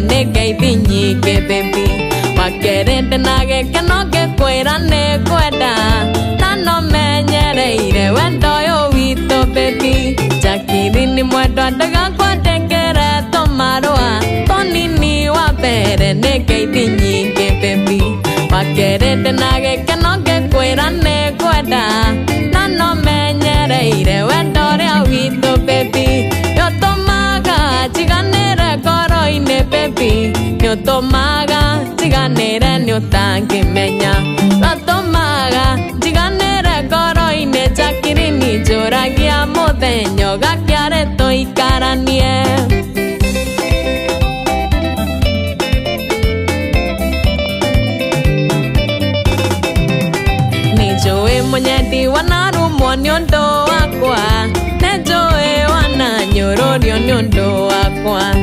bere neke ibinyike baby wakerende nage kenoge kwera ne kwenda nano menyereire wendo yo wito baby jakiri ni mwendo ndaga kwandekere tomarwa tonini wa bere neke ibinyike baby wakerende nage kenoge kwera ne kwenda nano menyereire wendo yo wito baby yotomaga chiganere koro ine baby yotomaga chiganere nyotangimenya yotomaga chiganere koro ine jakiri ni joragia muthenya gakiare toikaranie nijoe munyedi wanarumwo ni undu wakwa nejoe wananyururio ni undu wakwa